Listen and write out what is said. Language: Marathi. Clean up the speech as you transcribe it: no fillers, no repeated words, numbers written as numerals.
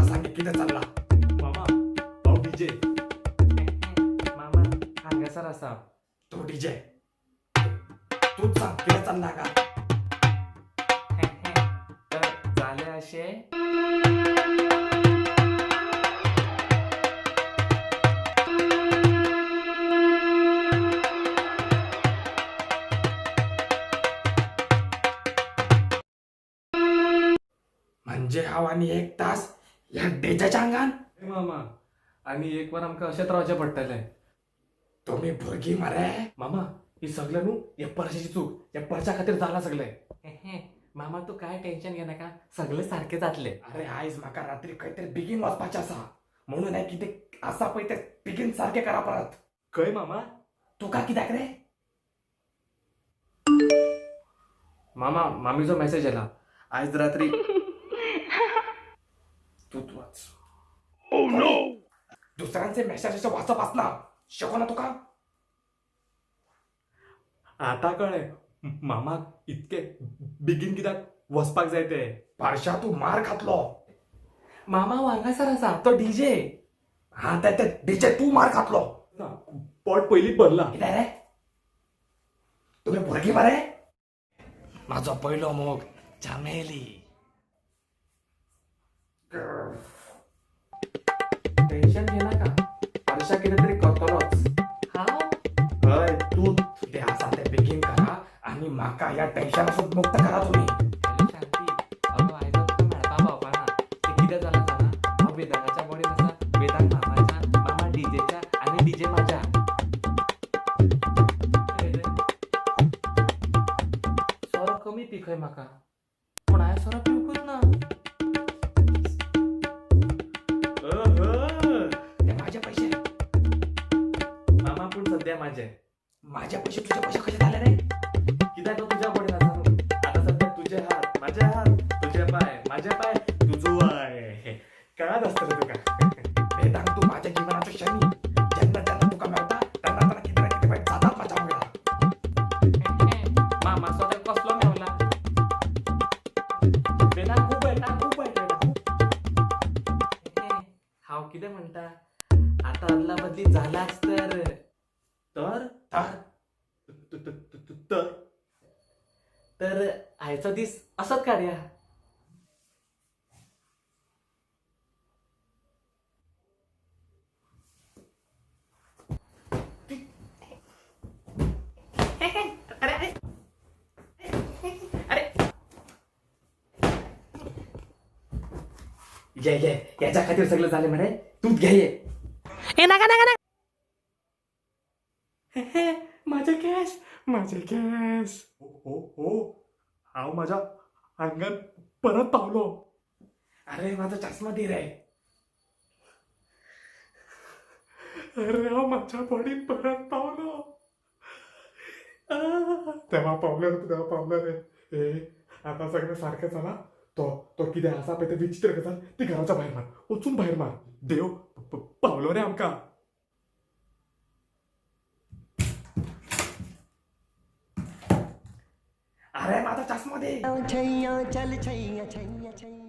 सांगे किती चालला मामा पाव डीजे मामा हांगासर आसा तो डीजे तूच सांग किती चालला का तर झाले असे म्हणजे हावानी 1 तास या डीजेच्या अंगान मामा आणि एक वर आमकां अशेंच रावचें पडटलें तुम्ही भुरगी मरे मामा ही सगळं न्हू हे परशाची चूक या परशा खातीर जाला सगळें मामा तू काय टेन्शन घेनाका सगळें सारकें जातलें अरे आयज म्हाका रात्री काहीतरी बेगीन वचपाचें आसा म्हणून हांवें कितें आसा पळय तें बेगीन सारकें करा परत खंय मामा तुका कित्याक रे मामा मामीचो मेसेज आयला आयज रात्री तूच वाच दुसऱ्यांचे मेसेज वाचप आसना शको ना तुका आता कळ्ळें मामाक इतके बेगीन कित्याक वचपाक जाय ते पारशा तू मार खातलो मामा हांगासर आसा तो डीजे हा ते डीजे तू मार खातलो पोट पयलींच भरला कितें रे तुम्ही भुरगी मरे माझो पयलो मोग चमेली टेन्शन घेनाका परशा कितें तरी करतलोच हांव हय तू ते आसा ते बेगीन करा आणि म्हाका या टेन्शनासून मुक्त करा तुम्ही शांती अगो आयज तुका मेळपा पावपाना ते कितें जालां जाणा हांव वेदांगाच्या बॉडीन आसा वेदांग मामाच्या मामा डीजेच्या आनी डीजे म्हाज्या सोरो कमी पी खंय म्हाका पूण हांवें सोरो पिवकूच ना ते माझे पैसे मामा पूण सद्या माझे माझे पैसे तुझे पैसे कसे झाले रे कित्याक तुज्या बॉडीन आसा न्हू आतां सद्या तुजे हात माझे हात तुजे पाय माझे पाय तुजो पाय कळत आसतलें तुका वेदांग तू माझ्या जीवनाचो शनी जेन्ना जेन्ना तुका मेळटा तेन्ना तेन्ना कितें ना कितें वायट जाताच म्हाज्या वांगडा मामा सोदे कसलो मेवला वेदांग खूब वायट हांव कितें म्हणटा आतां अदला बदली जालाच तर तर तर तर आयचो दीस असोच काडया ये याच्या खातीर सगळं झाले मरे तूच घे ये माझे कॅश हो हो हांव माझ्या आंगात परत पावलो अरे माझा चष्मा दे रे अरे हांव माझ्या बॉडीत परत पावलो तेव्हा पावलं रे ए आता सगळं सारखं झाला तो कितें आसा पळय ते विचित्र गजाल ती घराच्या भायर मार वचून भायर मार देव पावलो रे आमकां अरे माझा चष्मा दे छैया चल छैया छैया छैया